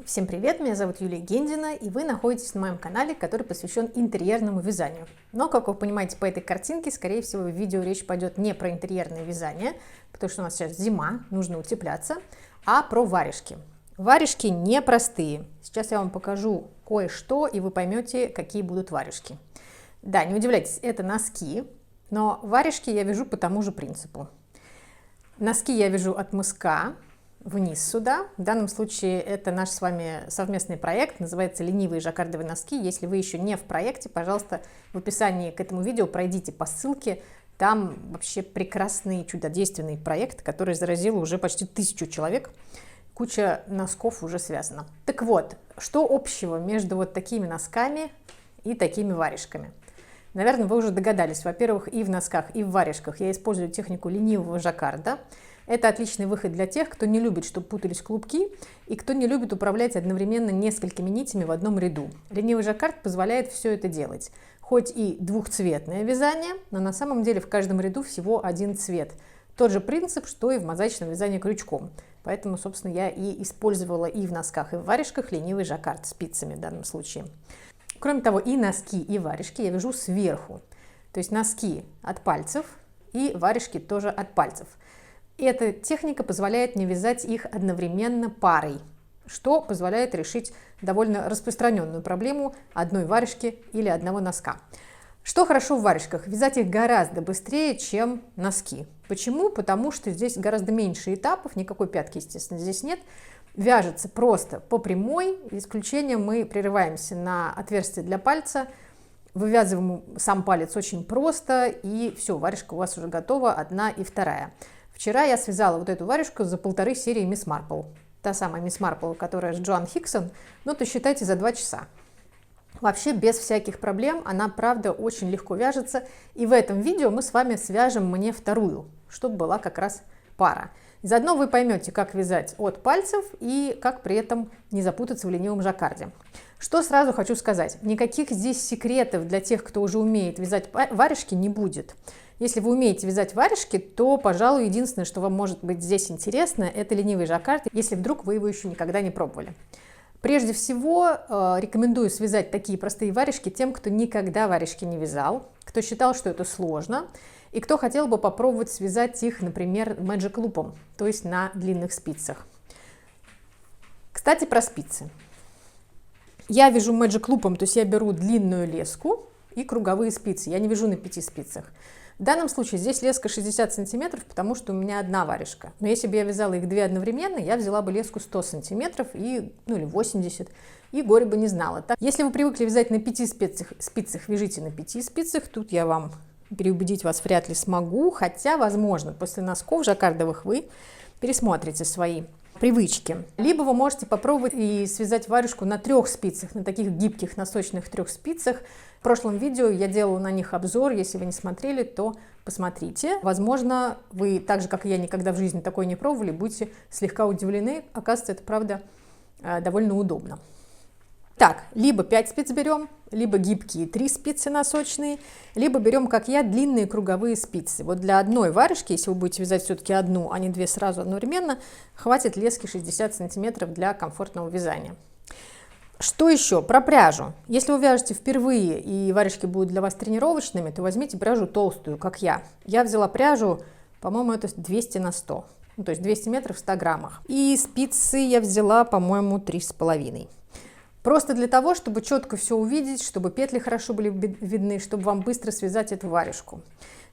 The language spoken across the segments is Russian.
Всем привет, меня зовут Юлия Гендина, и вы находитесь на моем канале, который посвящен интерьерному вязанию. Но, как вы понимаете по этой картинке, скорее всего, в видео речь пойдет не про интерьерное вязание, потому что у нас сейчас зима, нужно утепляться, а про варежки. Варежки непростые. Сейчас я вам покажу кое-что, и вы поймете, какие будут варежки. Да, не удивляйтесь, это носки, но варежки я вяжу по тому же принципу. Носки я вяжу от мыска вниз сюда. В данном случае это наш с вами совместный проект, называется «Ленивые жаккардовые носки». Если вы еще не в проекте, пожалуйста, в описании к этому видео пройдите по ссылке. Там вообще прекрасный, чудодейственный проект, который заразил уже почти 1000 человек. Куча носков уже связана. Так вот, что общего между вот такими носками и такими варежками? Наверное, вы уже догадались. Во-первых, и в носках, и в варежках я использую технику ленивого жаккарда. Это отличный выход для тех, кто не любит, чтобы путались клубки, и кто не любит управлять одновременно несколькими нитями в одном ряду. Ленивый жаккард позволяет все это делать. Хоть и двухцветное вязание, но на самом деле в каждом ряду всего один цвет. Тот же принцип, что и в мозаичном вязании крючком. Поэтому, собственно, я и использовала и в носках, и в варежках ленивый жаккард спицами в данном случае. Кроме того, и носки, и варежки я вяжу сверху. То есть носки от пальцев и варежки тоже от пальцев. Эта техника позволяет мне вязать их одновременно парой, что позволяет решить довольно распространенную проблему одной варежки или одного носка. Что хорошо в варежках? Вязать их гораздо быстрее, чем носки. Почему? Потому что здесь гораздо меньше этапов, никакой пятки, естественно, здесь нет. Вяжется просто по прямой, исключением мы прерываемся на отверстие для пальца, вывязываем сам палец очень просто, и все, варежка у вас уже готова, одна и вторая. Вчера я связала вот эту варежку за 1,5 серии Мисс Марпл. Та самая Мисс Марпл, которая с Джоан Хиксон, ну то считайте за 2 часа. Вообще без всяких проблем, она правда очень легко вяжется. И в этом видео мы с вами свяжем мне вторую, чтобы была как раз пара. Заодно вы поймете, как вязать от пальцев и как при этом не запутаться в ленивом жаккарде. Что сразу хочу сказать, никаких здесь секретов для тех, кто уже умеет вязать варежки, не будет. Если вы умеете вязать варежки, то, пожалуй, единственное, что вам может быть здесь интересно, это ленивый жаккард, если вдруг вы его еще никогда не пробовали. Прежде всего, рекомендую связать такие простые варежки тем, кто никогда варежки не вязал, кто считал, что это сложно, и кто хотел бы попробовать связать их, например, Magic Loop'ом, то есть на длинных спицах. Кстати, про спицы. Я вяжу Magic Loop'ом, то есть я беру длинную леску и круговые спицы, я не вяжу на 5 спицах. В данном случае здесь леска 60 сантиметров, потому что у меня одна варежка. Но если бы я вязала их 2 одновременно, я взяла бы леску 100 сантиметров или 80, и горе бы не знала. Так, если вы привыкли вязать на 5 спицах, вяжите на 5 спицах. Тут я вам переубедить вас вряд ли смогу, хотя, возможно, после носков жаккардовых вы пересмотрите свои привычки. Либо вы можете попробовать и связать варежку на 3 спицах, на таких гибких носочных 3 спицах. В прошлом видео я делала на них обзор, если вы не смотрели, то посмотрите. Возможно, вы, так же как и я, никогда в жизни такое не пробовали, будете слегка удивлены. Оказывается, это правда довольно удобно. Так, либо 5 спиц берем, либо гибкие 3 спицы носочные, либо берем, как я, длинные круговые спицы. Вот для одной варежки, если вы будете вязать все-таки одну, а не 2 сразу одновременно, хватит лески 60 сантиметров для комфортного вязания. Что еще? Про пряжу. Если вы вяжете впервые и варежки будут для вас тренировочными, то возьмите пряжу толстую, как я. Я взяла пряжу, по-моему, это 200 на 100, ну, то есть 200 метров в 100 граммах. И спицы я взяла, по-моему, 3,5. Просто для того, чтобы четко все увидеть, чтобы петли хорошо были видны, чтобы вам быстро связать эту варежку.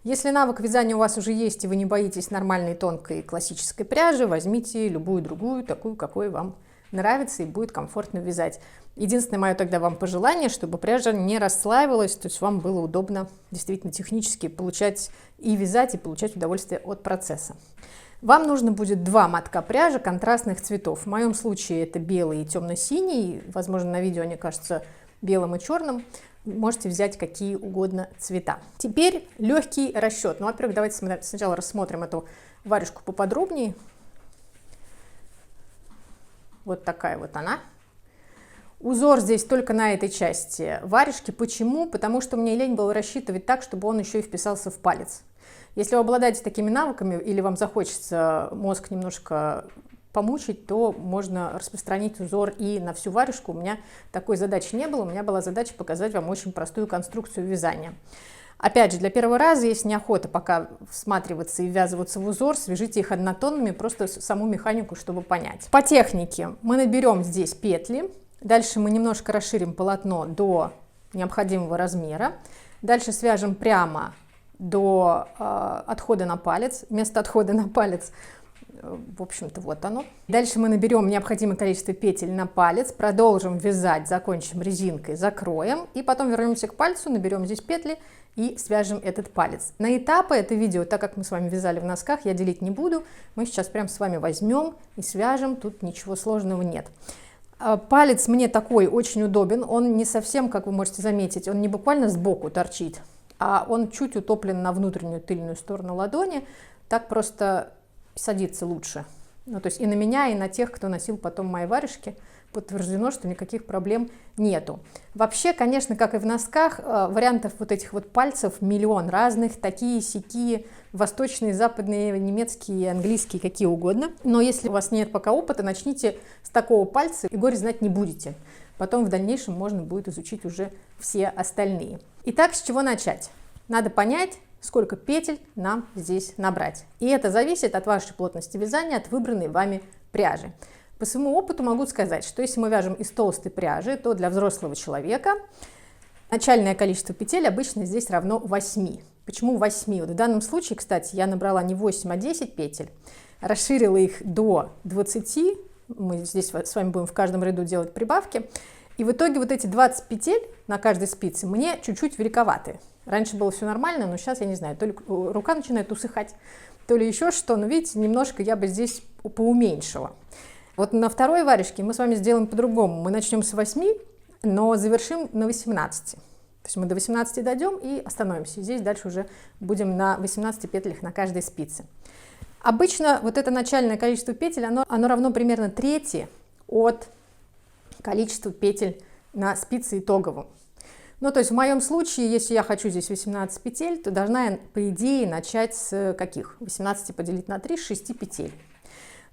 Если навык вязания у вас уже есть, и вы не боитесь нормальной тонкой классической пряжи, возьмите любую другую, такую, какой вам нравится и будет комфортно вязать. Единственное мое тогда вам пожелание, чтобы пряжа не расслаивалась, то есть вам было удобно действительно технически получать и вязать, и получать удовольствие от процесса. Вам нужно будет 2 мотка пряжи контрастных цветов. В моем случае это белый и темно-синий. Возможно, на видео они кажутся белым и черным. Можете взять какие угодно цвета. Теперь легкий расчет. Ну, во-первых, давайте сначала рассмотрим эту варежку поподробнее. Вот такая вот она. Узор здесь только на этой части варежки. Почему? Потому что мне лень было рассчитывать так, чтобы он еще и вписался в палец. Если вы обладаете такими навыками или вам захочется мозг немножко помучить, то можно распространить узор и на всю варежку. У меня такой задачи не было, у меня была задача показать вам очень простую конструкцию вязания. Опять же, для первого раза, если неохота пока всматриваться и ввязываться в узор, свяжите их однотонными, просто саму механику, чтобы понять. По технике мы наберем здесь петли, дальше мы немножко расширим полотно до необходимого размера, дальше свяжем прямо до отхода на палец, место отхода на палец, в общем-то, вот оно. Дальше мы наберем необходимое количество петель на палец, продолжим вязать, закончим резинкой, закроем, и потом вернемся к пальцу, наберем здесь петли и свяжем этот палец. На этапы это видео, так как мы с вами вязали в носках, я делить не буду. Мы сейчас прям с вами возьмем и свяжем, тут ничего сложного нет. Палец мне такой очень удобен, он не совсем, как вы можете заметить, он не буквально сбоку торчит, а он чуть утоплен на внутреннюю тыльную сторону ладони, так просто садится лучше. Ну, то есть и на меня, и на тех, кто носил потом мои варежки, подтверждено, что никаких проблем нету. Вообще, конечно, как и в носках, вариантов вот этих вот пальцев миллион разных, такие, сякие, восточные, западные, немецкие, английские, какие угодно. Но если у вас нет пока опыта, начните с такого пальца, и горе знать не будете. Потом в дальнейшем можно будет изучить уже все остальные. Итак, с чего начать? Надо понять, сколько петель нам здесь набрать. И это зависит от вашей плотности вязания, от выбранной вами пряжи. По своему опыту могу сказать, что если мы вяжем из толстой пряжи, то для взрослого человека начальное количество петель обычно здесь равно 8. Почему 8? Вот в данном случае, кстати, я набрала не 8, а 10 петель, расширила их до 20, мы здесь с вами будем в каждом ряду делать прибавки, и в итоге вот эти 20 петель на каждой спице мне чуть-чуть великоваты. Раньше было все нормально, но сейчас, я не знаю, то ли рука начинает усыхать, то ли еще что, но видите, немножко я бы здесь поуменьшила. Вот на второй варежке мы с вами сделаем по-другому. Мы начнем с 8, но завершим на 18. То есть мы до 18 дойдем и остановимся. Здесь дальше уже будем на 18 петлях на каждой спице. Обычно вот это начальное количество петель, оно равно примерно трети от количества петель на спице итоговом. Ну, то есть в моем случае, если я хочу здесь 18 петель, то должна я, по идее, начать с каких? 18 поделить на 3, с 6 петель.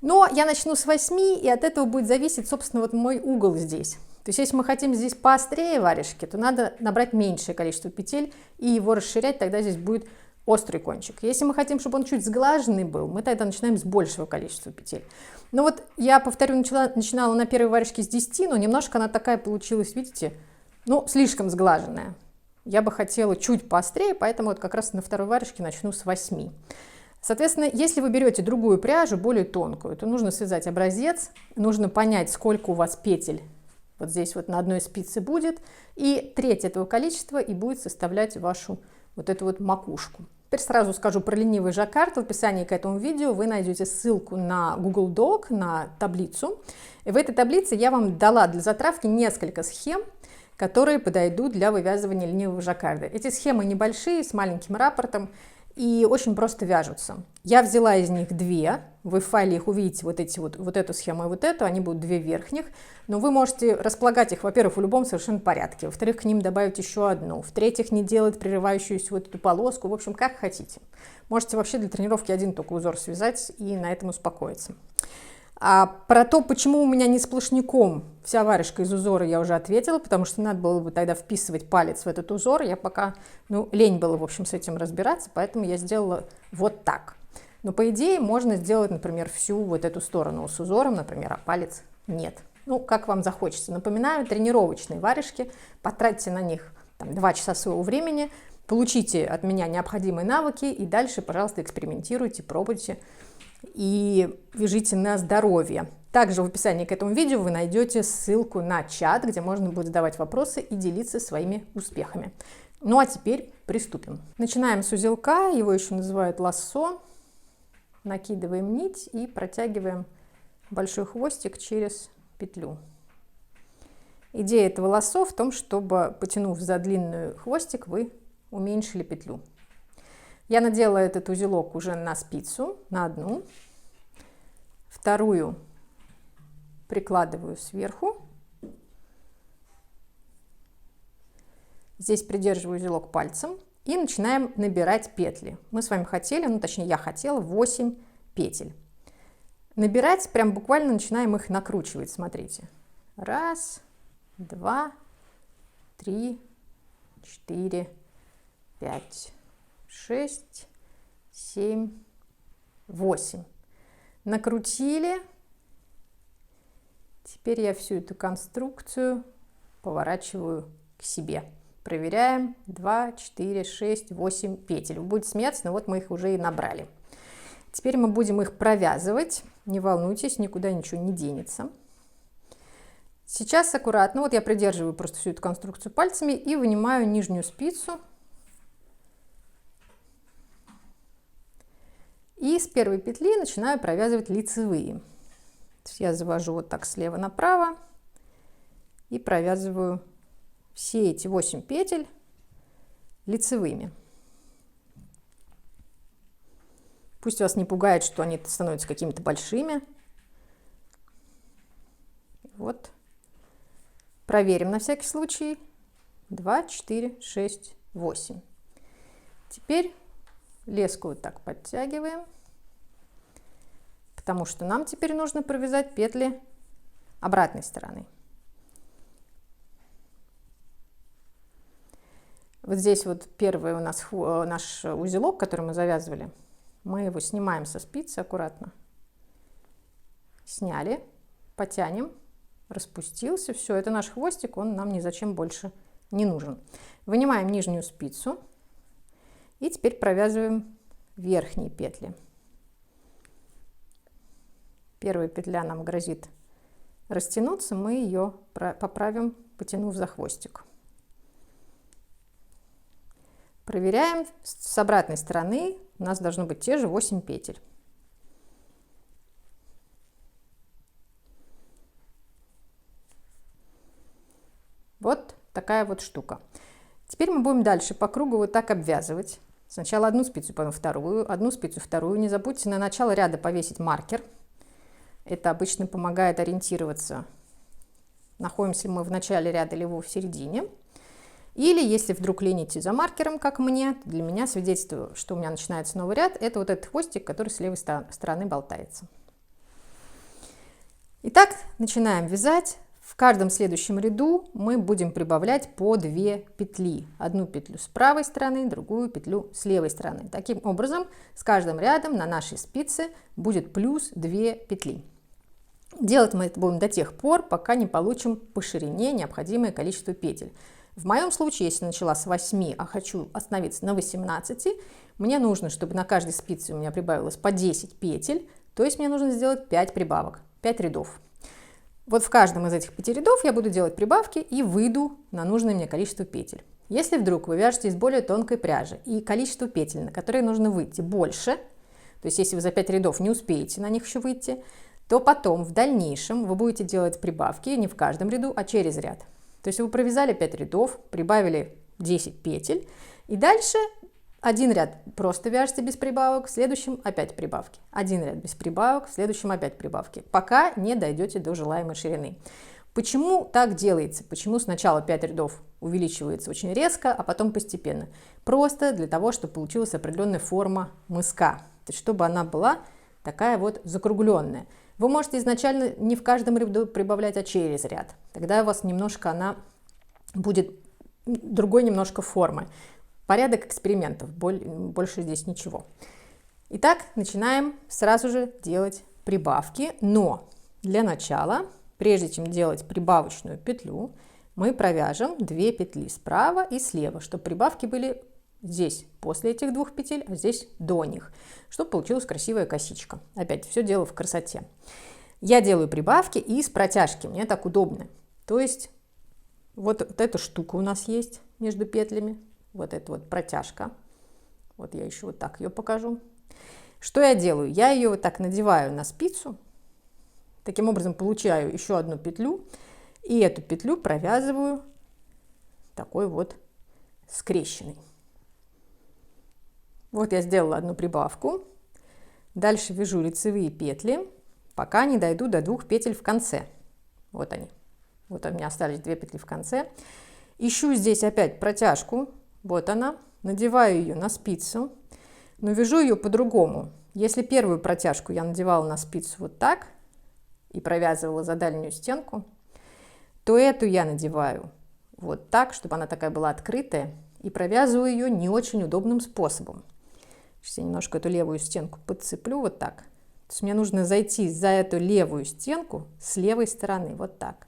Но я начну с 8, и от этого будет зависеть, собственно, вот мой угол здесь. То есть если мы хотим здесь поострее варежки, то надо набрать меньшее количество петель и его расширять, тогда здесь будет острый кончик. Если мы хотим, чтобы он чуть сглаженный был, мы тогда начинаем с большего количества петель. Но вот я, повторю, начинала на первой варежке с 10, но немножко она такая получилась, видите, ну, слишком сглаженная. Я бы хотела чуть поострее, поэтому вот как раз на второй варежке начну с 8. Соответственно, если вы берете другую пряжу, более тонкую, то нужно связать образец, нужно понять, сколько у вас петель вот здесь вот на одной спице будет, и треть этого количества и будет составлять вашу вот эту вот макушку. Теперь сразу скажу про ленивый жаккард. В описании к этому видео вы найдете ссылку на Google Doc, на таблицу. И в этой таблице я вам дала для затравки несколько схем, которые подойдут для вывязывания ленивого жаккарда. Эти схемы небольшие, с маленьким раппортом, и очень просто вяжутся. Я взяла из них две, вы в файле их увидите, вот эту схему и вот эту, они будут две верхних, но вы можете располагать их, во-первых, в любом совершенно порядке, во-вторых, к ним добавить еще одну, в-третьих, не делать прерывающуюся вот эту полоску, в общем, как хотите. Можете вообще для тренировки один только узор связать и на этом успокоиться. А про то, почему у меня не сплошняком вся варежка из узора, я уже ответила, потому что надо было бы тогда вписывать палец в этот узор. Я пока, лень было, в общем, с этим разбираться, поэтому я сделала вот так. Но, по идее, можно сделать, например, всю вот эту сторону с узором, например, а палец нет. Ну, как вам захочется. Напоминаю, тренировочные варежки, потратьте на них 2 часа своего времени, получите от меня необходимые навыки и дальше, пожалуйста, экспериментируйте, пробуйте и вяжите на здоровье. Также в описании к этому видео вы найдете ссылку на чат, где можно будет задавать вопросы и делиться своими успехами. Ну а теперь приступим. Начинаем с узелка, его еще называют лассо. Накидываем нить и протягиваем большой хвостик через петлю. Идея этого лассо в том, чтобы, потянув за длинный хвостик, вы уменьшили петлю. Я надела этот узелок уже на спицу, на одну, вторую прикладываю сверху, здесь придерживаю узелок пальцем и начинаем набирать петли. Мы с вами хотели, точнее я хотела 8 петель. набирать, прям буквально начинаем их накручивать, смотрите. 1, 2, 3, 4, 5, 6, 7, 8. Накрутили. Теперь я всю эту конструкцию поворачиваю к себе. Проверяем. 2, 4, 6, 8 петель. Вы будете смеяться, но вот мы их уже и набрали. Теперь мы будем их провязывать. Не волнуйтесь, никуда ничего не денется. Сейчас аккуратно, вот я придерживаю просто всю эту конструкцию пальцами и вынимаю нижнюю спицу. И с первой петли начинаю провязывать лицевые. То есть я завожу вот так слева направо и провязываю все эти 8 петель лицевыми. Пусть вас не пугает, что они становятся какими-то большими. Вот. Проверим на всякий случай. 2, 4, 6, 8. Теперь леску вот так подтягиваем, потому что нам теперь нужно провязать петли обратной стороны. Вот здесь вот первый у нас наш узелок, который мы завязывали. Мы его снимаем со спицы аккуратно. Сняли, потянем, распустился. Все, это наш хвостик, он нам ни зачем больше не нужен. Вынимаем нижнюю спицу и теперь провязываем верхние петли. Первая петля нам грозит растянуться, мы ее поправим, потянув за хвостик. Проверяем с обратной стороны, у нас должно быть те же 8 петель. Вот такая вот штука. Теперь мы будем дальше по кругу вот так обвязывать. Сначала одну спицу, потом вторую, одну спицу, вторую. Не забудьте на начало ряда повесить маркер. Это обычно помогает ориентироваться, находимся ли мы в начале ряда или в середине. Или если вдруг лените за маркером, как мне, то для меня свидетельство, что у меня начинается новый ряд, это вот этот хвостик, который с левой стороны болтается. Итак, начинаем вязать. В каждом следующем ряду мы будем прибавлять по 2 петли. Одну петлю с правой стороны, другую петлю с левой стороны. Таким образом, с каждым рядом на нашей спице будет плюс 2 петли. Делать мы это будем до тех пор, пока не получим по ширине необходимое количество петель. В моем случае, если начала с 8, а хочу остановиться на 18, мне нужно, чтобы на каждой спице у меня прибавилось по 10 петель, то есть мне нужно сделать 5 прибавок, 5 рядов. Вот в каждом из этих 5 рядов я буду делать прибавки и выйду на нужное мне количество петель. Если вдруг вы вяжете из более тонкой пряжи и количество петель, на которые нужно выйти, больше, то есть если вы за 5 рядов не успеете на них еще выйти, то потом в дальнейшем вы будете делать прибавки не в каждом ряду, а через ряд. То есть вы провязали 5 рядов, прибавили 10 петель, и дальше один ряд просто вяжете без прибавок, в следующем опять прибавки. Один ряд без прибавок, в следующем опять прибавки, пока не дойдете до желаемой ширины. Почему так делается? Почему сначала 5 рядов увеличивается очень резко, а потом постепенно? Просто для того, чтобы получилась определенная форма мыска, то есть чтобы она была такая вот закругленная. Вы можете изначально не в каждом ряду прибавлять, а через ряд. Тогда у вас немножко она будет другой немножко формы. Порядок экспериментов, больше здесь ничего. Итак, начинаем сразу же делать прибавки, но для начала, прежде чем делать прибавочную петлю, мы провяжем 2 петли справа и слева, чтобы прибавки были здесь после этих 2 петель, а здесь до них, чтобы получилась красивая косичка. Опять, все дело в красоте. Я делаю прибавки и с протяжки, мне так удобно. То есть вот эта штука у нас есть между петлями, вот эта вот протяжка. Вот я еще вот так ее покажу. Что я делаю? Я ее вот так надеваю на спицу, таким образом получаю еще одну петлю, и эту петлю провязываю такой вот скрещенной. Вот я сделала одну прибавку. Дальше вяжу лицевые петли, пока не дойду до 2 петель в конце. Вот они. Вот у меня остались 2 петли в конце. Ищу здесь опять протяжку. Вот она. Надеваю ее на спицу, но вяжу ее по-другому. Если первую протяжку я надевала на спицу вот так и провязывала за дальнюю стенку, то эту я надеваю вот так, чтобы она такая была открытая, и провязываю ее не очень удобным способом. Сейчас я немножко эту левую стенку подцеплю вот так. То есть мне нужно зайти за эту левую стенку с левой стороны, вот так,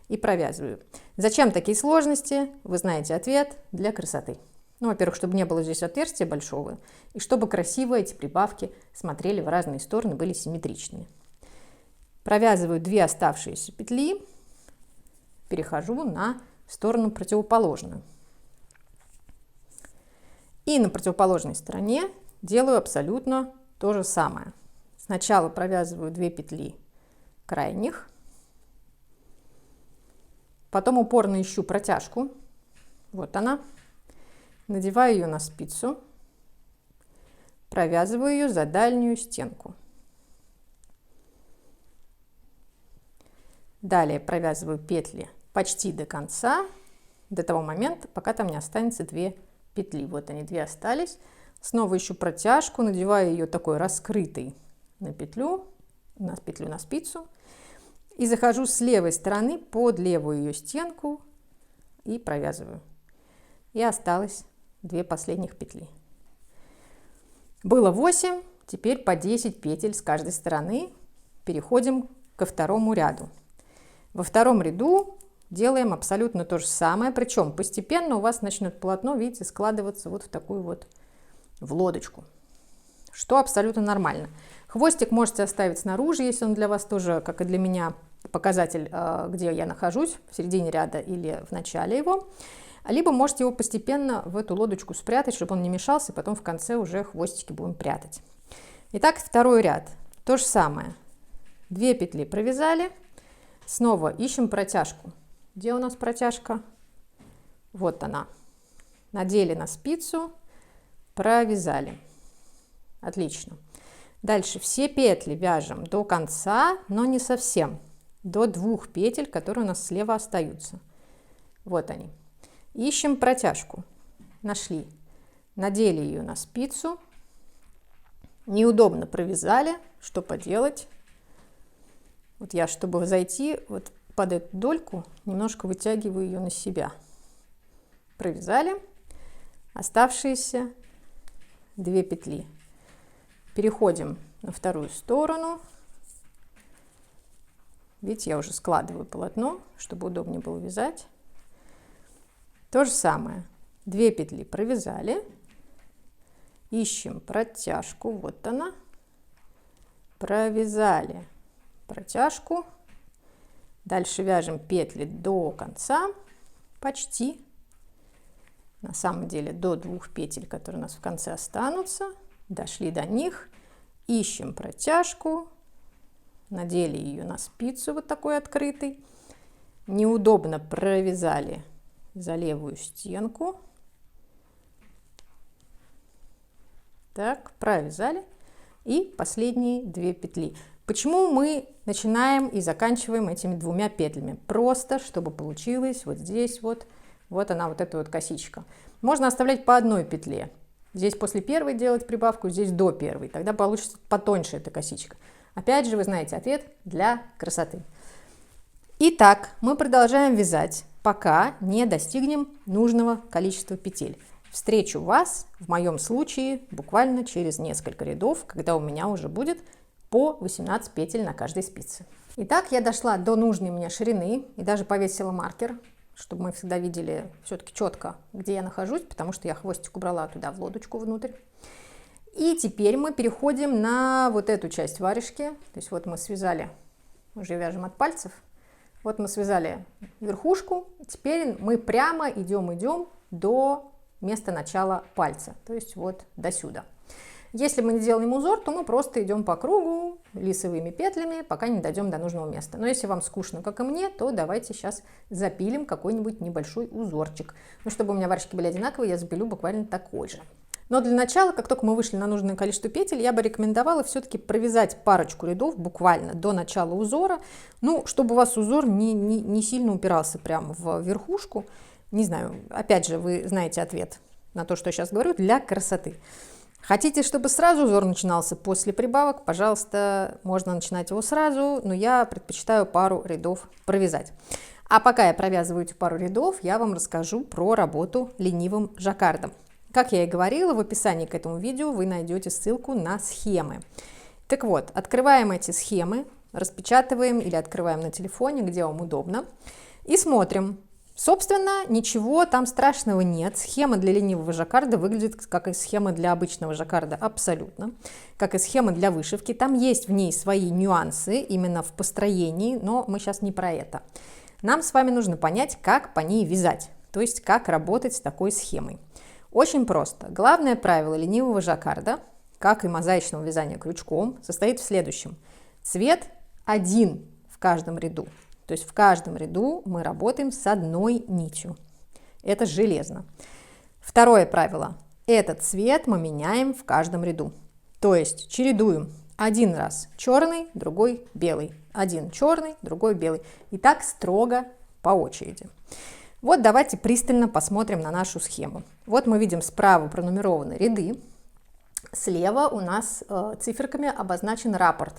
и провязываю. Зачем такие сложности? Вы знаете ответ: для красоты. Ну, во-первых, чтобы не было здесь отверстия большого, и чтобы красиво эти прибавки смотрели в разные стороны, были симметричными. Провязываю 2 оставшиеся петли, перехожу на сторону противоположную. И на противоположной стороне делаю абсолютно то же самое. Сначала провязываю 2 петли крайних, потом упорно ищу протяжку, вот она, надеваю ее на спицу, провязываю ее за дальнюю стенку. Далее провязываю петли почти до конца, до того момента, пока там не останется 2 петли. Вот они, 2 остались. Снова ищу протяжку, надеваю ее такой раскрытой на петлю, на спицу, и захожу с левой стороны под левую ее стенку и провязываю. И осталось 2 последних петли. Было 8, теперь по 10 петель с каждой стороны. Переходим ко второму ряду. Во втором ряду делаем абсолютно то же самое, причем постепенно у вас начнет полотно, видите, складываться вот в такую вот в лодочку, что абсолютно нормально. Хвостик можете оставить снаружи, если он для вас тоже, как и для меня, показатель, где я нахожусь, в середине ряда или в начале его. Либо можете его постепенно в эту лодочку спрятать, чтобы он не мешался, и потом в конце уже хвостики будем прятать. Итак, второй ряд. То же самое. 2 петли провязали. Снова ищем протяжку. Где у нас протяжка? Вот она. Надели на спицу, провязали. Отлично. Дальше все петли вяжем до конца, но не совсем. До 2 петель, которые у нас слева остаются. Вот они. Ищем протяжку. Нашли. Надели ее на спицу. Неудобно провязали. Что поделать? Вот я, чтобы зайти вот под эту дольку, немножко вытягиваю ее на себя. Провязали. Оставшиеся 2 петли. Переходим на вторую сторону. Видите, я уже складываю полотно, чтобы удобнее было вязать. То же самое. 2 петли провязали. Ищем протяжку. Вот она. Провязали протяжку. Дальше вяжем петли до конца. Почти. На самом деле до 2 петель, которые у нас в конце останутся. Дошли до них. Ищем протяжку. Надели ее на спицу вот такой открытой. Неудобно провязали за левую стенку. Так, провязали. И последние 2 петли. Почему мы начинаем и заканчиваем этими 2 петлями? Просто, чтобы получилось вот здесь вот она, вот эта вот косичка. Можно оставлять по 1 петле. Здесь после первой делать прибавку, здесь до первой. Тогда получится потоньше эта косичка. Опять же, вы знаете ответ: для красоты. Итак, мы продолжаем вязать, пока не достигнем нужного количества петель. Встречу вас, в моем случае, буквально через несколько рядов, когда у меня уже будет по 18 петель на каждой спице. Итак, я дошла до нужной мне ширины и даже повесила маркер, чтобы мы всегда видели все-таки четко, где я нахожусь, потому что я хвостик убрала туда в лодочку внутрь. И теперь мы переходим на вот эту часть варежки. То есть вот мы связали, уже вяжем от пальцев. Вот мы связали верхушку. Теперь мы прямо идем до места начала пальца. То есть вот до сюда. Если мы не делаем узор, то мы просто идем по кругу лицевыми петлями, пока не дойдем до нужного места. Но если вам скучно, как и мне, то давайте сейчас запилим какой-нибудь небольшой узорчик. Ну, чтобы у меня варежки были одинаковые, я запилю буквально такой же. Но для начала, как только мы вышли на нужное количество петель, я бы рекомендовала все-таки провязать парочку рядов буквально до начала узора, ну, чтобы у вас узор не сильно упирался прямо в верхушку. Не знаю, опять же, вы знаете ответ на то, что я сейчас говорю, для красоты. Хотите, чтобы сразу узор начинался после прибавок, пожалуйста, можно начинать его сразу, но я предпочитаю пару рядов провязать. А пока я провязываю эти пару рядов, я вам расскажу про работу ленивым жаккардом. Как я и говорила, в описании к этому видео вы найдете ссылку на схемы. Так вот, открываем эти схемы, распечатываем или открываем на телефоне, где вам удобно, и смотрим. Собственно, ничего там страшного нет. Схема для ленивого жаккарда выглядит как и схема для обычного жаккарда абсолютно, как и схема для вышивки. Там есть в ней свои нюансы именно в построении, но мы сейчас не про это. Нам с вами нужно понять, как по ней вязать, то есть как работать с такой схемой. Очень просто. Главное правило ленивого жаккарда, как и мозаичного вязания крючком, состоит в следующем. Цвет один в каждом ряду. То есть в каждом ряду мы работаем с одной нитью. Это железно. Второе правило. Этот цвет мы меняем в каждом ряду. То есть чередуем один раз черный, другой белый. Один черный, другой белый. И так строго по очереди. Вот давайте пристально посмотрим на нашу схему. Вот мы видим справа пронумерованы ряды. Слева у нас циферками обозначен раппорт.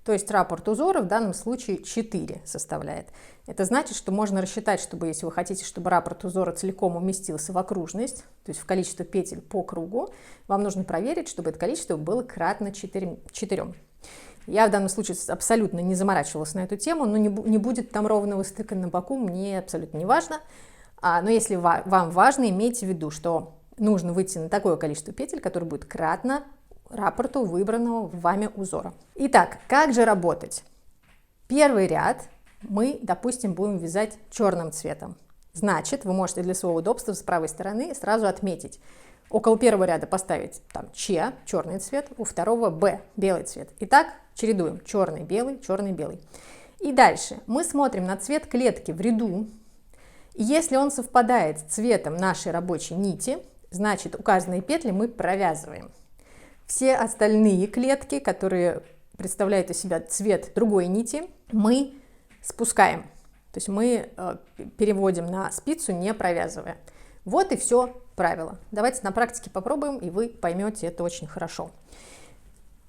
То есть раппорт узора в данном случае 4 составляет. Это значит, что можно рассчитать, чтобы, если вы хотите, чтобы раппорт узора целиком уместился в окружность, то есть в количество петель по кругу, вам нужно проверить, чтобы это количество было кратно 4. Я в данном случае абсолютно не заморачивалась на эту тему, но не будет там ровного стыка на боку, мне абсолютно не важно. Но если вам важно, имейте в виду, что нужно выйти на такое количество петель, которое будет кратно раппорту выбранного вами узора. Итак, как же работать? Первый ряд мы, допустим, будем вязать черным цветом. Значит, вы можете для своего удобства с правой стороны сразу отметить. Около первого ряда поставить там Ч, черный цвет, у второго Б, белый цвет. Итак, чередуем черный, белый, черный, белый. И дальше мы смотрим на цвет клетки в ряду. И если он совпадает с цветом нашей рабочей нити, значит, указанные петли мы провязываем. Все остальные клетки, которые представляют из себя цвет другой нити, мы спускаем. То есть мы переводим на спицу, не провязывая. Вот и все правило. Давайте на практике попробуем, и вы поймете это очень хорошо.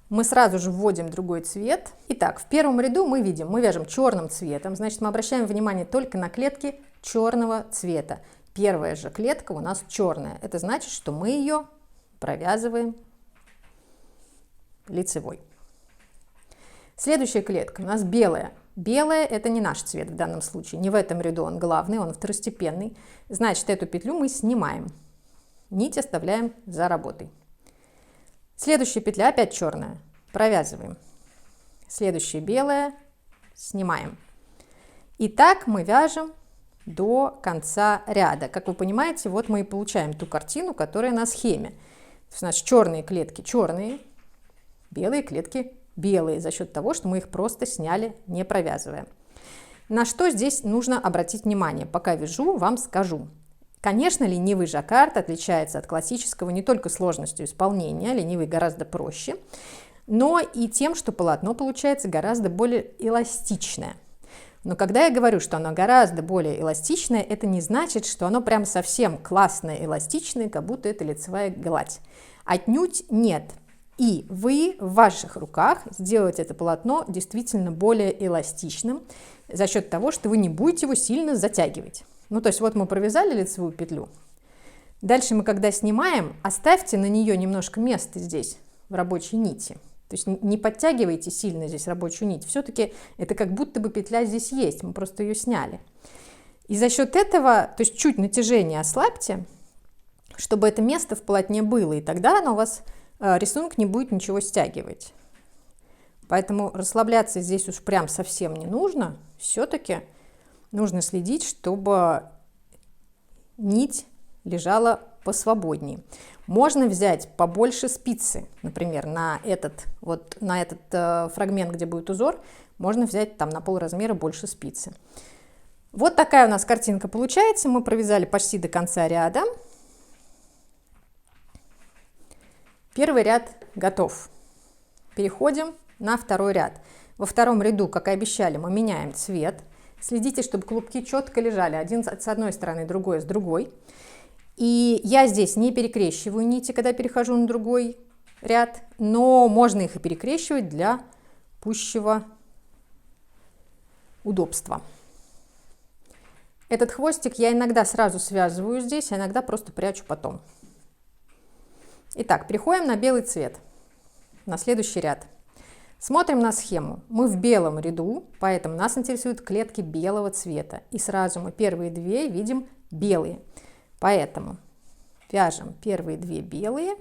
Мы сразу же вводим другой цвет. Итак, в первом ряду мы видим, мы вяжем черным цветом, значит, мы обращаем внимание только на клетки черного цвета. Первая же клетка у нас черная. Это значит, что мы ее провязываем лицевой. Следующая клетка у нас белая. Белая — это не наш цвет в данном случае. Не в этом ряду он главный, он второстепенный. Значит, эту петлю мы снимаем. Нить оставляем за работой. Следующая петля опять черная. Провязываем. Следующая белая. Снимаем. И так мы вяжем до конца ряда. Как вы понимаете, вот мы и получаем ту картину, которая на схеме. То есть у нас черные клетки черные, белые клетки белые, за счет того, что мы их просто сняли, не провязывая. На что здесь нужно обратить внимание? Пока вяжу, вам скажу. Конечно, ленивый жаккард отличается от классического не только сложностью исполнения, ленивый гораздо проще, но и тем, что полотно получается гораздо более эластичное. Но когда я говорю, что оно гораздо более эластичное, это не значит, что оно прям совсем классное, эластичное, как будто это лицевая гладь. Отнюдь нет. И вы в ваших руках сделаете это полотно действительно более эластичным за счет того, что вы не будете его сильно затягивать. Ну, то есть вот мы провязали лицевую петлю. Дальше мы, когда снимаем, оставьте на нее немножко места здесь, в рабочей нити. То есть не подтягивайте сильно здесь рабочую нить. Все-таки это как будто бы петля здесь есть, мы просто ее сняли. И за счет этого, то есть чуть натяжение ослабьте, чтобы это место в полотне было, и тогда оно у вас... рисунок не будет ничего стягивать. Поэтому расслабляться здесь уж прям совсем не нужно. Все-таки нужно следить, чтобы нить лежала посвободнее. Можно взять побольше спицы, например, на этот фрагмент, где будет узор, можно взять там на полразмера больше спицы. Вот такая у нас картинка получается. Мы провязали почти до конца ряда. Первый ряд готов. Переходим на второй ряд. Во втором ряду, как и обещали, мы меняем цвет. Следите, чтобы клубки четко лежали, один с одной стороны, другой с другой. И я здесь не перекрещиваю нити, когда перехожу на другой ряд, но можно их и перекрещивать для пущего удобства. Этот хвостик я иногда сразу связываю здесь, а иногда просто прячу потом. Итак, переходим на белый цвет, на следующий ряд. Смотрим на схему. Мы в белом ряду, поэтому нас интересуют клетки белого цвета. И сразу мы первые две видим белые. Поэтому вяжем первые две белые.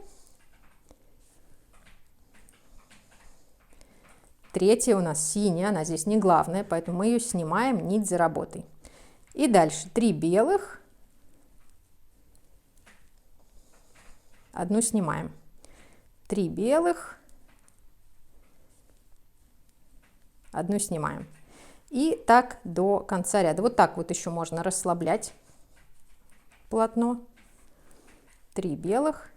Третья у нас синяя, она здесь не главная, поэтому мы ее снимаем нить за работой. И дальше 3 белых, одну снимаем. 3 белых, одну снимаем. И так до конца ряда. Вот так вот еще можно расслаблять полотно. 3 белых,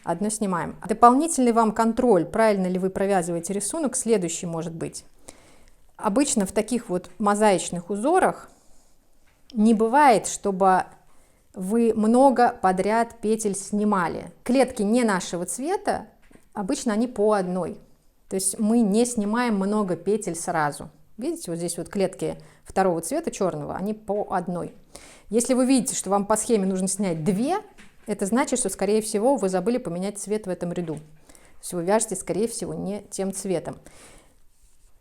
одну снимаем. Дополнительный вам контроль, правильно ли вы провязываете рисунок, следующий может быть. Обычно в таких вот мозаичных узорах не бывает, чтобы вы много подряд петель снимали. Клетки не нашего цвета, обычно они по одной. То есть мы не снимаем много петель сразу. Видите, вот здесь вот клетки второго цвета, черного, они по одной. Если вы видите, что вам по схеме нужно снять 2, это значит, что, скорее всего, вы забыли поменять цвет в этом ряду. То есть вы вяжете, скорее всего, не тем цветом.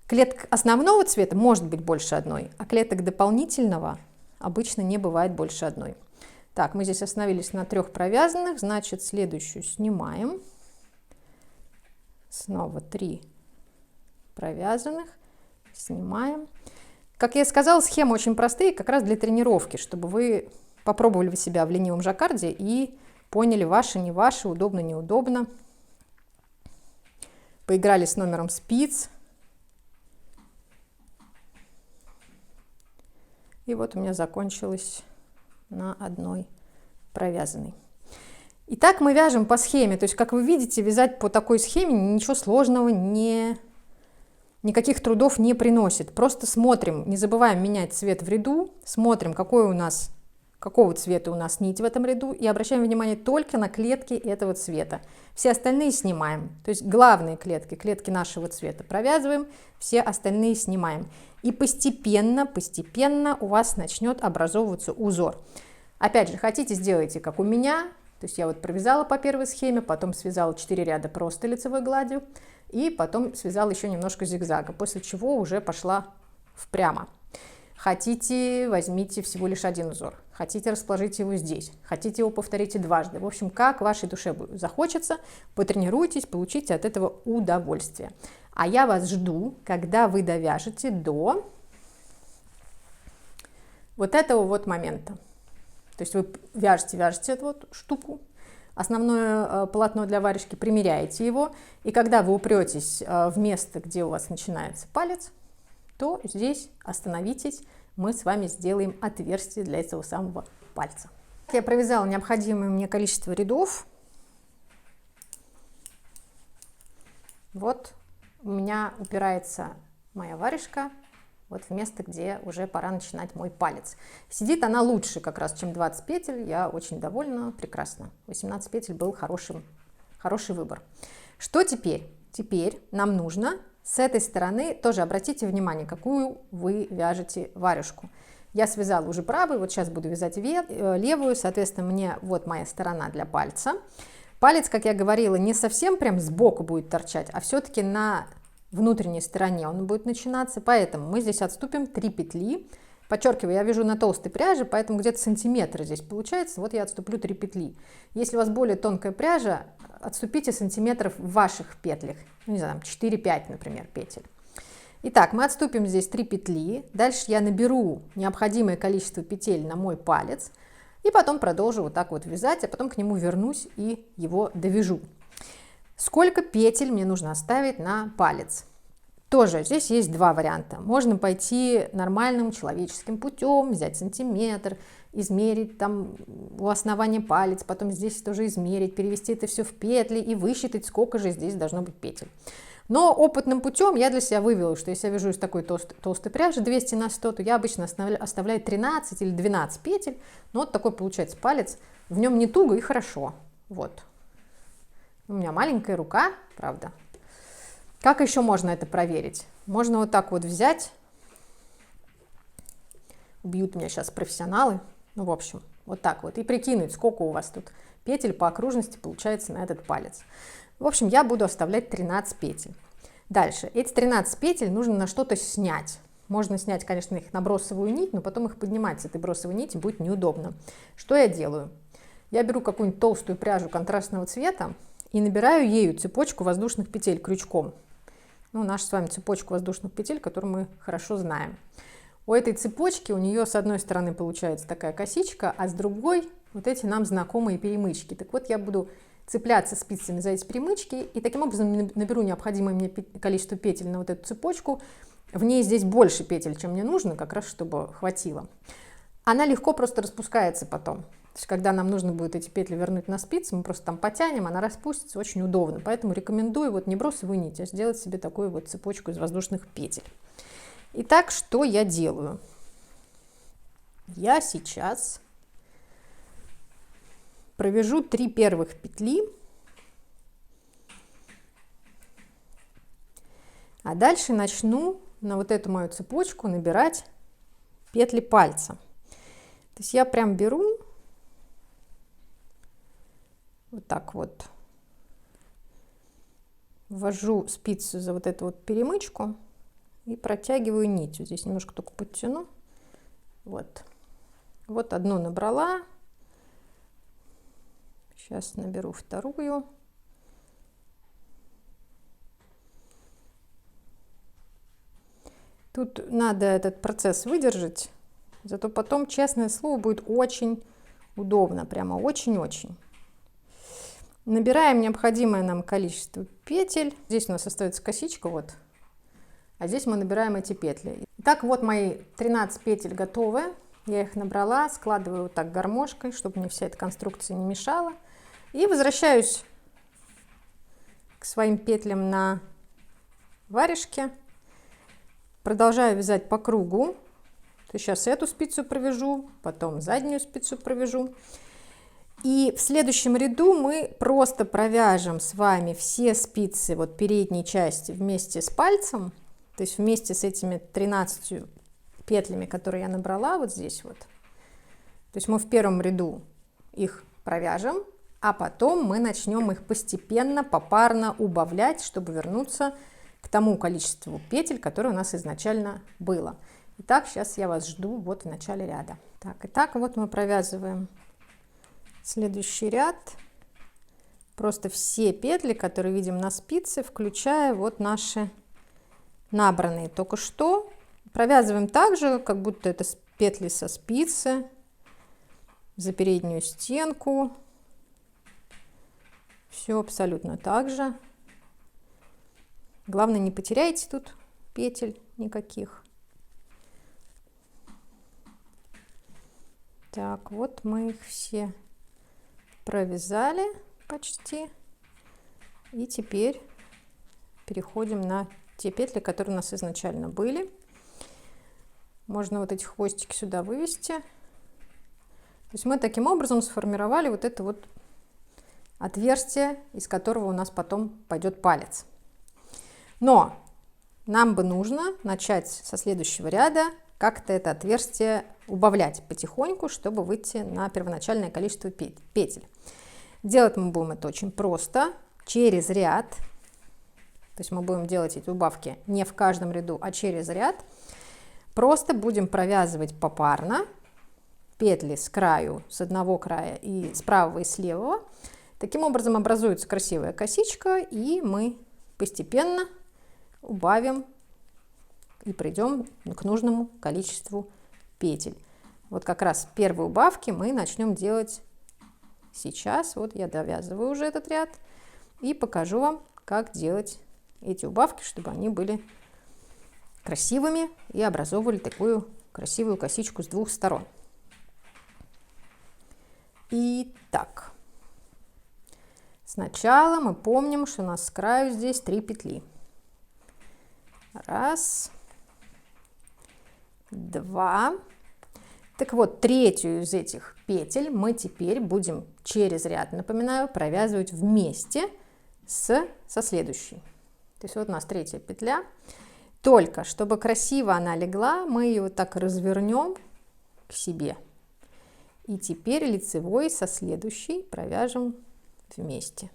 Клеток основного цвета может быть больше одной, а клеток дополнительного обычно не бывает больше одной. Так, мы здесь остановились на 3 провязанных, значит, следующую снимаем. Снова 3 провязанных, снимаем. Как я и сказала, схемы очень простые, как раз для тренировки, чтобы вы попробовали себя в ленивом жаккарде и поняли, ваше, не ваше, удобно, неудобно. Поиграли с номером спиц. И вот у меня закончилось на одной провязанной. Итак, мы вяжем по схеме. То есть, как вы видите, вязать по такой схеме ничего сложного, никаких трудов не приносит. Просто смотрим, не забываем менять цвет в ряду, смотрим, какого цвета у нас нить в этом ряду, и обращаем внимание только на клетки этого цвета. Все остальные снимаем. То есть главные клетки, клетки нашего цвета провязываем, все остальные снимаем. И постепенно у вас начнет образовываться узор. Опять же, хотите, сделайте как у меня. То есть я вот провязала по первой схеме, потом связала 4 ряда просто лицевой гладью, и потом связала еще немножко зигзага, после чего уже пошла впрямо. Хотите, возьмите всего лишь один узор. Хотите, расположите его здесь. Хотите, его повторите дважды. В общем, как вашей душе захочется, потренируйтесь, получите от этого удовольствие. А я вас жду, когда вы довяжете до вот этого вот момента. То есть вы вяжете эту вот штуку, основное полотно для варежки, примеряете его, и когда вы упретесь в место, где у вас начинается палец, то здесь остановитесь, мы с вами сделаем отверстие для этого самого пальца. Я провязала необходимое мне количество рядов. Вот у меня упирается моя варежка вот в место, где уже пора начинать мой палец. Сидит она лучше как раз, чем 20 петель, я очень довольна, прекрасно. 18 петель был хороший выбор. Что теперь? Теперь нам нужно с этой стороны, тоже обратите внимание, какую вы вяжете варежку. Я связала уже правую, вот сейчас буду вязать левую, соответственно, мне вот моя сторона для пальца. Палец, как я говорила, не совсем прям сбоку будет торчать, а все-таки на внутренней стороне он будет начинаться, поэтому мы здесь отступим 3 петли. Подчеркиваю, я вяжу на толстой пряже, поэтому где-то сантиметр здесь получается, вот я отступлю 3 петли. Если у вас более тонкая пряжа, отступите сантиметров в ваших петлях, ну, не знаю, 4-5, например, петель. Итак, мы отступим здесь 3 петли, дальше я наберу необходимое количество петель на мой палец, и потом продолжу вот так вот вязать, а потом к нему вернусь и его довяжу. Сколько петель мне нужно оставить на палец? Тоже здесь есть 2 варианта. Можно пойти нормальным человеческим путем, взять сантиметр, измерить там у основания палец, потом здесь тоже измерить, перевести это все в петли и высчитать, сколько же здесь должно быть петель. Но опытным путем я для себя вывела, что если я вяжу из такой толстой пряжи 200 на 100, то я обычно оставляю 13 или 12 петель. Но вот такой получается палец. В нем не туго и хорошо. Вот. У меня маленькая рука, правда. Как еще можно это проверить? Можно вот так вот взять. Убьют меня сейчас профессионалы. Ну, в общем, вот так вот. И прикинуть, сколько у вас тут петель по окружности получается на этот палец. В общем, я буду оставлять 13 петель. Дальше. Эти 13 петель нужно на что-то снять. Можно снять, конечно, их на бросовую нить, но потом их поднимать с этой бросовой нити будет неудобно. Что я делаю? Я беру какую-нибудь толстую пряжу контрастного цвета и набираю ею цепочку воздушных петель крючком. Ну, нашу с вами цепочку воздушных петель, которую мы хорошо знаем. У этой цепочки, у нее с одной стороны получается такая косичка, а с другой вот эти нам знакомые перемычки. Так вот, я буду цепляться спицами за эти перемычки и таким образом наберу необходимое мне количество петель на вот эту цепочку. В ней здесь больше петель, чем мне нужно, как раз чтобы хватило. Она легко просто распускается потом. То есть, когда нам нужно будет эти петли вернуть на спицы, мы просто там потянем, она распустится, очень удобно. Поэтому рекомендую вот не бросовую нить, а сделать себе такую вот цепочку из воздушных петель. Итак, что я делаю? Я сейчас провяжу 3 первых петли, а дальше начну на вот эту мою цепочку набирать петли пальца. То есть я прям беру вот так вот, ввожу спицу за вот эту вот перемычку и протягиваю нитью. Здесь немножко только подтяну. Вот. Вот одну набрала. Сейчас наберу вторую. Тут надо этот процесс выдержать, зато потом, честное слово, будет очень удобно, прямо очень-очень. Набираем необходимое нам количество петель. Здесь у нас остается косичка, вот. А здесь мы набираем эти петли. Итак, вот мои 13 петель готовы. Я их набрала, складываю вот так гармошкой, чтобы мне вся эта конструкция не мешала. И возвращаюсь к своим петлям на варежке. Продолжаю вязать по кругу. То есть сейчас эту спицу провяжу, потом заднюю спицу провяжу. И в следующем ряду мы просто провяжем с вами все спицы вот передней части вместе с пальцем. То есть вместе с этими 13 петлями, которые я набрала вот здесь вот. То есть мы в первом ряду их провяжем, а потом мы начнем их постепенно, попарно убавлять, чтобы вернуться к тому количеству петель, которое у нас изначально было. Итак, сейчас я вас жду вот в начале ряда. Так, итак, вот мы провязываем следующий ряд. Просто все петли, которые видим на спице, включая вот наши набранные только что. Провязываем так же, как будто это петли со спицы, за переднюю стенку. Все абсолютно так же. Главное, не потеряйте тут петель никаких. Так, вот мы их все провязали почти. И теперь переходим на те петли, которые у нас изначально были. Можно вот эти хвостики сюда вывести. То есть мы таким образом сформировали вот это вот отверстие, из которого у нас потом пойдет палец. Но нам бы нужно начать со следующего ряда как-то это отверстие убавлять потихоньку, чтобы выйти на первоначальное количество петель. Делать мы будем это очень просто, через ряд. То есть мы будем делать эти убавки не в каждом ряду, а через ряд. Просто будем провязывать попарно петли с краю, с одного края и с правого и с левого. Таким образом образуется красивая косичка, и мы постепенно убавим и придем к нужному количеству петель. Вот как раз первые убавки мы начнем делать сейчас. Вот я довязываю уже этот ряд и покажу вам, как делать эти убавки, чтобы они были красивыми и образовывали такую красивую косичку с двух сторон. Итак, сначала мы помним, что у нас с краю здесь 3 петли. Раз, два. Так вот, третью из этих петель мы теперь будем через ряд, напоминаю, провязывать вместе со следующей. То есть вот у нас третья петля. Только чтобы красиво она легла, мы ее вот так развернем к себе. И теперь лицевой со следующей провяжем вместе.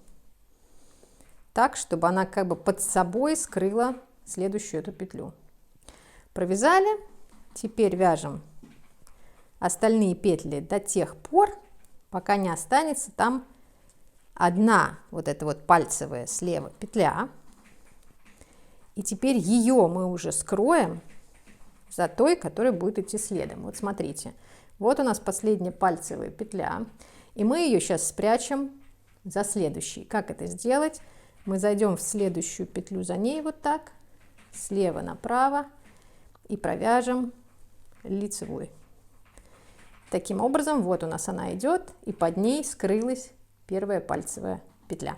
Так, чтобы она как бы под собой скрыла следующую эту петлю. Провязали. Теперь вяжем остальные петли до тех пор, пока не останется там одна вот эта вот пальцевая слева петля. И теперь ее мы уже скроем за той, которая будет идти следом. Вот смотрите, вот у нас последняя пальцевая петля, и мы ее сейчас спрячем за следующей. Как это сделать? Мы зайдем в следующую петлю за ней вот так, слева направо, и провяжем лицевой. Таким образом, вот у нас она идет, и под ней скрылась первая пальцевая петля.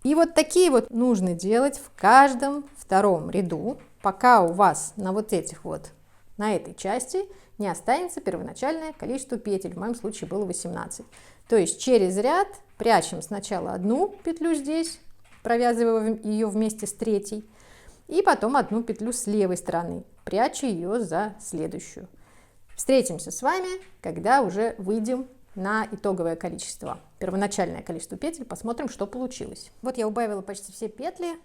И вот такие вот нужно делать в каждом втором ряду, пока у вас на вот этих вот, на этой части не останется первоначальное количество петель. В моем случае было 18. То есть через ряд прячем сначала одну петлю здесь, провязываем ее вместе с третьей, и потом одну петлю с левой стороны, пряча ее за следующую. Встретимся с вами, когда уже выйдем на итоговое количество, первоначальное количество петель, посмотрим, что получилось. Вот я убавила почти все петли.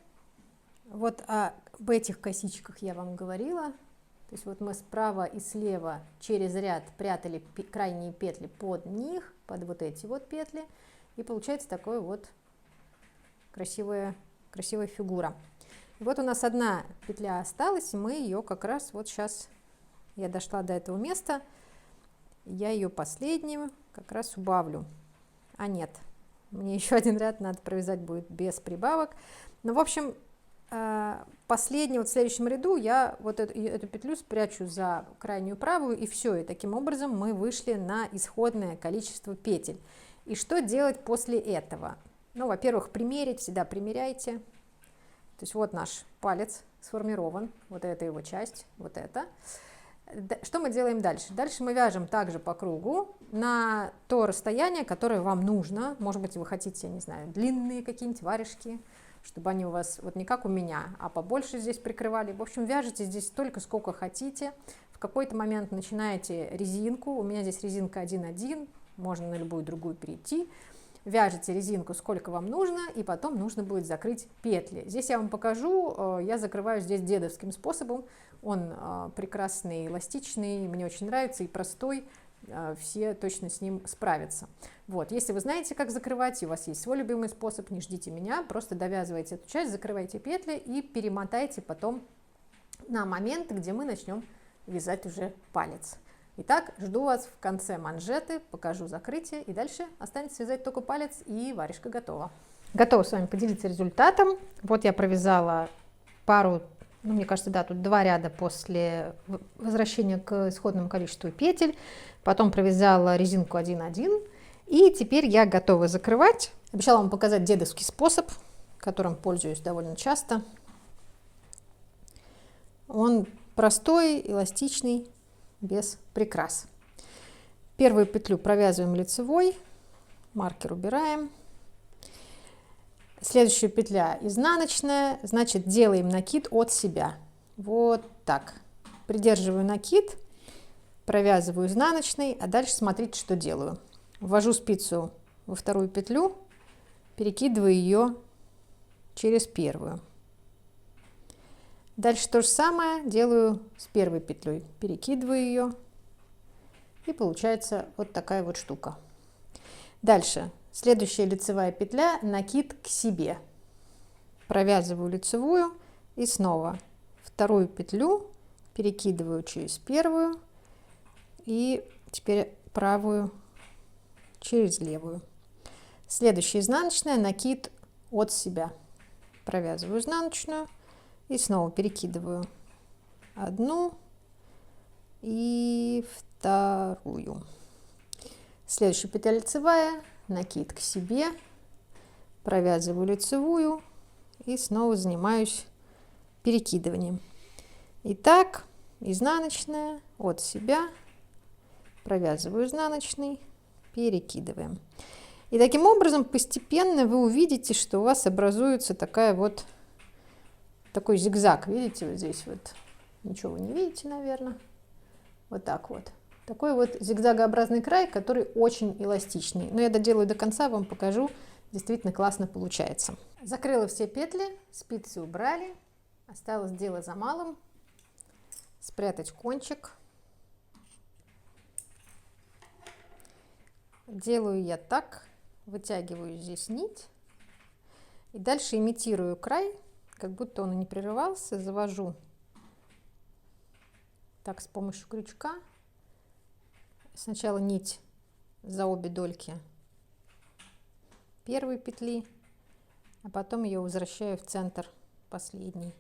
Вот об этих косичках я вам говорила. То есть вот мы справа и слева через ряд прятали крайние петли под них, под вот эти вот петли, и получается такая вот красивая фигура. И вот у нас одна петля осталась, и мы ее как раз вот сейчас, я дошла до этого места, я ее последнюю как раз убавлю. А нет, мне еще один ряд надо провязать будет без прибавок. Ну, в общем, последний, вот в следующем ряду я вот эту петлю спрячу за крайнюю правую, и все. И таким образом мы вышли на исходное количество петель. И что делать после этого? Ну, во-первых, примерить, всегда примеряйте. То есть вот наш палец сформирован, вот эта его часть, вот это. Что мы делаем дальше? Дальше мы вяжем также по кругу на то расстояние, которое вам нужно. Может быть, вы хотите, я не знаю, длинные какие-нибудь варежки, чтобы они у вас вот не как у меня, а побольше здесь прикрывали. В общем, вяжите здесь столько, сколько хотите. В какой-то момент начинаете резинку. У меня здесь резинка 1,1, можно на любую другую перейти. Вяжете резинку, сколько вам нужно, и потом нужно будет закрыть петли. Здесь я вам покажу, я закрываю здесь дедовским способом. Он прекрасный, эластичный, мне очень нравится и простой. Все точно с ним справятся. Вот, если вы знаете, как закрывать, и у вас есть свой любимый способ, не ждите меня, просто довязывайте эту часть, закрывайте петли и перемотайте потом на момент, где мы начнем вязать уже палец. Итак, жду вас в конце манжеты, покажу закрытие, и дальше останется вязать только палец, и варежка готова. Готова с вами поделиться результатом. Вот я провязала пару, ну, мне кажется, да, тут 2 ряда после возвращения к исходному количеству петель. Потом провязала резинку 1,1. И теперь я готова закрывать. Обещала вам показать дедовский способ, которым пользуюсь довольно часто. Он простой, эластичный, без прикрас. Первую петлю провязываем лицевой, маркер убираем. Следующая петля изнаночная, значит, делаем накид от себя. Вот так. Придерживаю накид, провязываю изнаночной, а дальше смотрите, что делаю. Ввожу спицу во вторую петлю, перекидываю ее через первую. Дальше то же самое делаю с первой петлей. Перекидываю ее, и получается вот такая вот штука. Дальше. Следующая лицевая петля, накид к себе. Провязываю лицевую и снова вторую петлю перекидываю через первую и теперь правую через левую. Следующая изнаночная, накид от себя. Провязываю изнаночную и снова перекидываю одну и вторую. Следующая петля лицевая, накид к себе, провязываю лицевую и снова занимаюсь перекидыванием. Итак, изнаночная от себя, провязываю изнаночный, перекидываем. И таким образом постепенно вы увидите, что у вас образуется такой зигзаг. Видите, вот здесь вот ничего вы не видите, наверное. Вот так вот. Такой вот зигзагообразный край, который очень эластичный. Но я доделаю до конца, вам покажу. Действительно классно получается. Закрыла все петли, спицы убрали. Осталось дело за малым. Спрятать кончик. Делаю я так. Вытягиваю здесь нить. И дальше имитирую край, как будто он и не прерывался. Завожу так с помощью крючка. Сначала нить за обе дольки первой петли, а потом ее возвращаю в центр последней.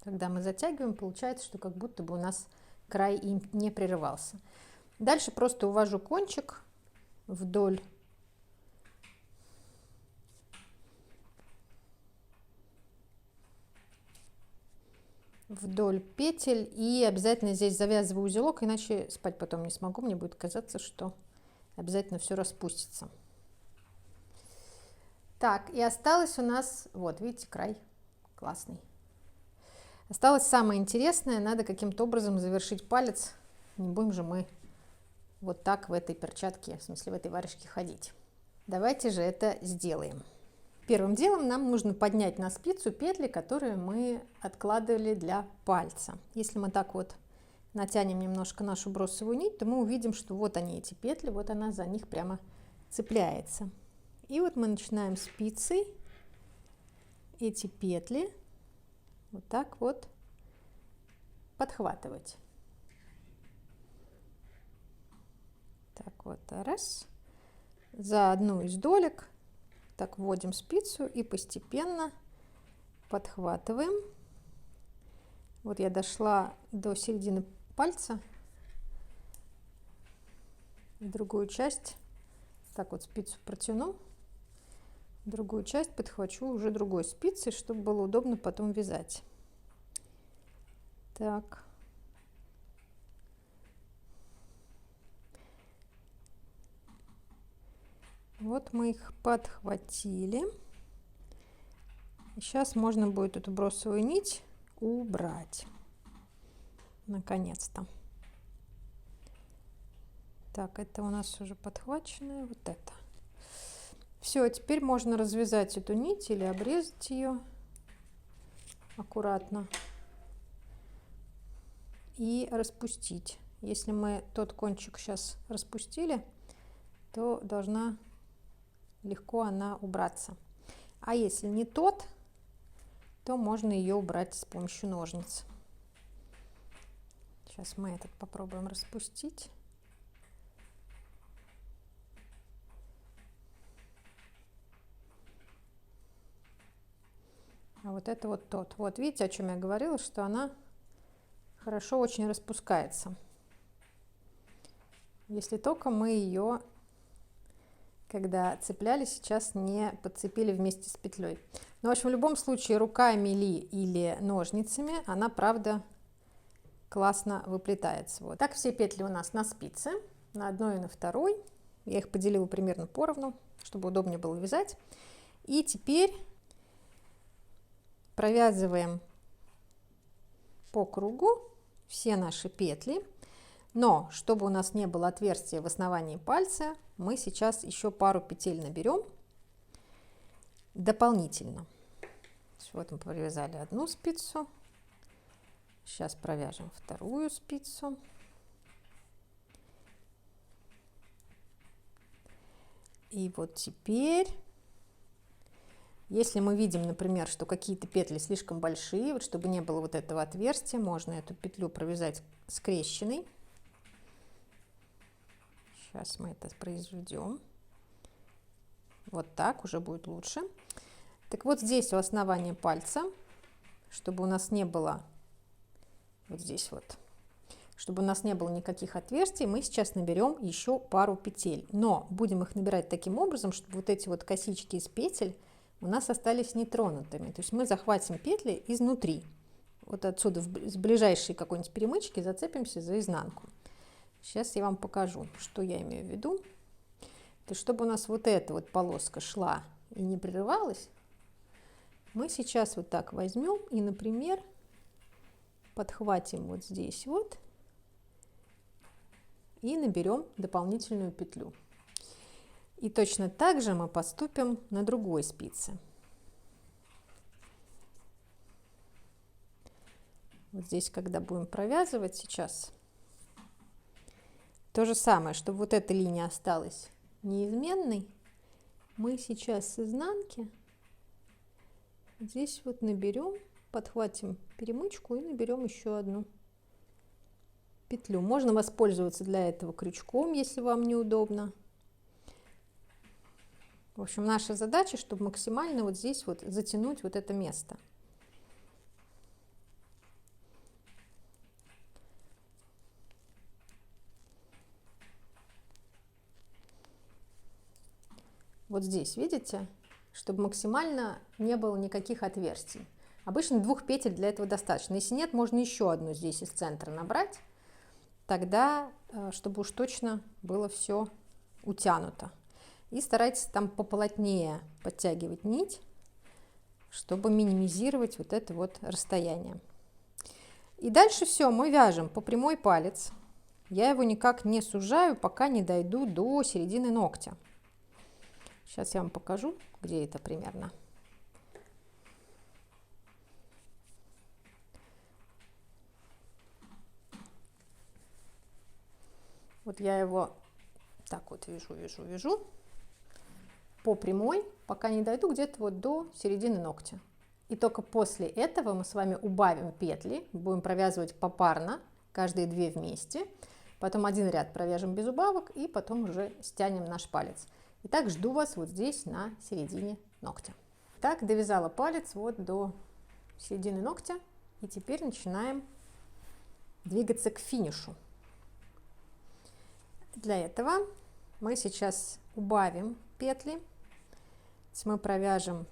Когда мы затягиваем, получается, что как будто бы у нас край им не прерывался. Дальше просто увожу кончик вдоль петель и обязательно здесь завязываю узелок, иначе спать потом не смогу, мне будет казаться, что обязательно все распустится. Так, и осталось у нас, вот видите, край классный. Осталось самое интересное, надо каким-то образом завершить палец, не будем же мы вот так в этой перчатке, в смысле в этой варежке ходить. Давайте же это сделаем. Первым делом нам нужно поднять на спицу петли, которые мы откладывали для пальца. Если мы так вот натянем немножко нашу бросовую нить, то мы увидим, что вот они, эти петли, вот она за них прямо цепляется. И вот мы начинаем спицей эти петли вот так вот подхватывать. Так вот, раз. За одну из долек так вводим спицу и постепенно подхватываем. Вот я дошла до середины пальца. Другую часть, так вот спицу протяну, другую часть подхвачу уже другой спицей, чтобы было удобно потом вязать. Так. Вот мы их подхватили. Сейчас можно будет эту бросовую нить убрать. Наконец-то. Так, это у нас уже подхваченное, вот это. Все, теперь можно развязать эту нить или обрезать ее аккуратно и распустить. Если мы тот кончик сейчас распустили, то должна легко она убраться. А если не тот, то можно ее убрать с помощью ножниц. Сейчас мы этот попробуем распустить. А вот это вот тот. Вот видите, о чем я говорила, что она хорошо очень распускается. Если только мы ее, когда цепляли, сейчас не подцепили вместе с петлей. Но, в общем, в любом случае, руками или ножницами она, правда, классно выплетается. Вот так все петли у нас на спице, на одной и на второй. Я их поделила примерно поровну, чтобы удобнее было вязать. И теперь провязываем по кругу все наши петли. Но, чтобы у нас не было отверстия в основании пальца, мы сейчас еще пару петель наберем дополнительно. Вот мы провязали одну спицу. Сейчас провяжем вторую спицу. И вот теперь, если мы видим, например, что какие-то петли слишком большие, вот чтобы не было вот этого отверстия, можно эту петлю провязать скрещенной. Сейчас мы это произведем. Вот так уже будет лучше. Так вот здесь у основания пальца, чтобы у нас не было вот здесь вот, чтобы у нас не было никаких отверстий, мы сейчас наберем еще пару петель. Но будем их набирать таким образом, чтобы вот эти вот косички из петель у нас остались нетронутыми. То есть мы захватим петли изнутри. Вот отсюда с ближайшей какой-нибудь перемычки зацепимся за изнанку. Сейчас я вам покажу, что я имею в виду. То есть, чтобы у нас вот эта вот полоска шла и не прерывалась, мы сейчас вот так возьмем и, например, подхватим вот здесь вот и наберем дополнительную петлю. И точно так же мы поступим на другой спице. Вот здесь, когда будем провязывать сейчас, то же самое, чтобы вот эта линия осталась неизменной, мы сейчас с изнанки здесь вот наберем, подхватим перемычку и наберем еще одну петлю. Можно воспользоваться для этого крючком, если вам неудобно. В общем, наша задача, чтобы максимально вот здесь вот затянуть вот это место. Вот здесь, видите, чтобы максимально не было никаких отверстий. Обычно 2 петель для этого достаточно. Если нет, можно еще одну здесь из центра набрать. Тогда, чтобы уж точно было все утянуто. И старайтесь там поплотнее подтягивать нить, чтобы минимизировать вот это вот расстояние. И дальше все, мы вяжем по прямой палец. Я его никак не сужаю, пока не дойду до середины ногтя. Сейчас я вам покажу, где это примерно. Вот я его так вот вяжу по прямой, пока не дойду где-то вот до середины ногтя. И только после этого мы с вами убавим петли, будем провязывать попарно, каждые 2 вместе. Потом один ряд провяжем без убавок и потом уже стянем наш палец. Итак, жду вас вот здесь на середине ногтя. Так, довязала палец вот до середины ногтя. И теперь начинаем двигаться к финишу. Для этого мы сейчас убавим петли. Мы провяжем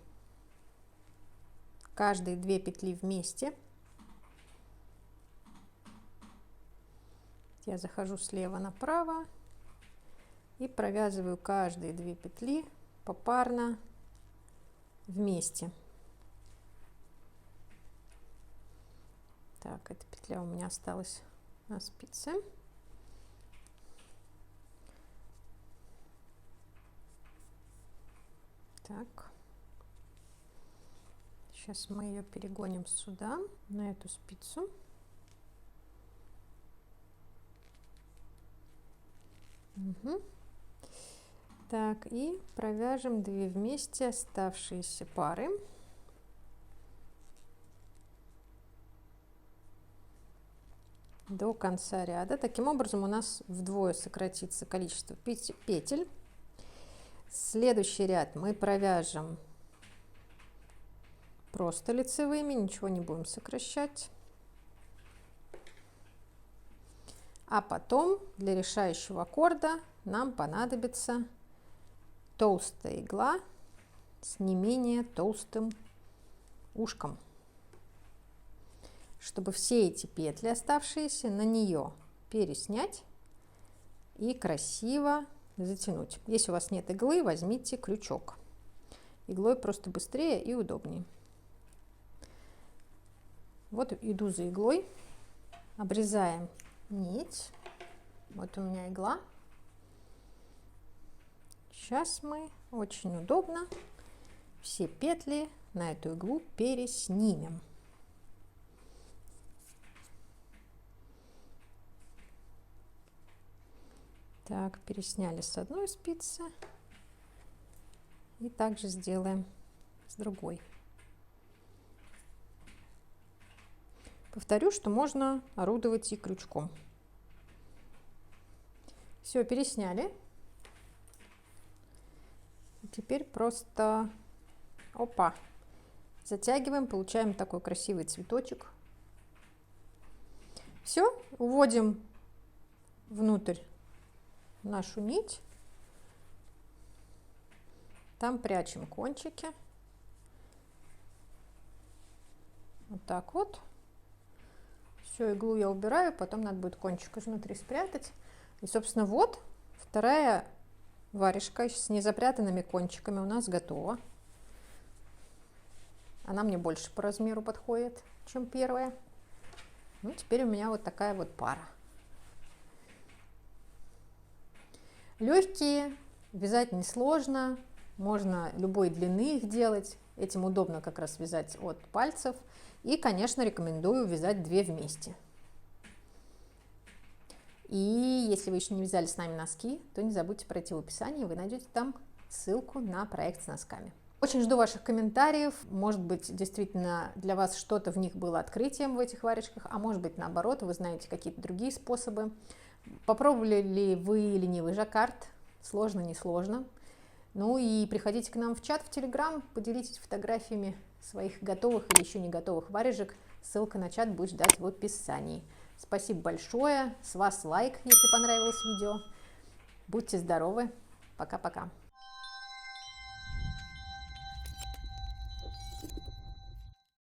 каждые 2 петли вместе. Я захожу слева направо и провязываю каждые 2 петли попарно вместе. Так, эта петля у меня осталась на спице. Так, сейчас мы ее перегоним сюда, на эту спицу. Угу. Так, и провяжем 2 вместе оставшиеся пары. До конца ряда. Таким образом у нас вдвое сократится количество петель. Следующий ряд мы провяжем просто лицевыми, ничего не будем сокращать. А потом для решающего аккорда нам понадобится толстая игла с не менее толстым ушком, чтобы все эти петли, оставшиеся, на нее переснять и красиво затянуть. Если у вас нет иглы, возьмите крючок. Иглой просто быстрее и удобнее. Вот иду за иглой, обрезаем нить. Вот у меня игла. Сейчас мы очень удобно все петли на эту иглу переснимем. Так, пересняли с одной спицы и также сделаем с другой. Повторю, что можно орудовать и крючком. Все, пересняли. И теперь просто затягиваем, получаем такой красивый цветочек. Все, уводим внутрь нашу нить, там прячем кончики, вот так вот. Все, иглу я убираю, потом надо будет кончик изнутри спрятать. И, собственно, вот вторая Варежка с незапрятанными кончиками у нас готова. Она мне больше по размеру подходит, чем первая. Ну, теперь у меня вот такая вот пара. Легкие, вязать несложно, можно любой длины их делать. Этим удобно как раз вязать от пальцев. И, конечно, рекомендую вязать 2 вместе. И если вы еще не вязали с нами носки, то не забудьте пройти в описании, вы найдете там ссылку на проект с носками. Очень жду ваших комментариев, может быть, действительно для вас что-то в них было открытием в этих варежках, а может быть, наоборот, вы знаете какие-то другие способы. Попробовали ли вы ленивый жаккард? Сложно, не сложно. Ну и приходите к нам в чат в Telegram, поделитесь фотографиями своих готовых или еще не готовых варежек. Ссылка на чат будет ждать в описании. Спасибо большое. С вас лайк, если понравилось видео. Будьте здоровы. Пока-пока.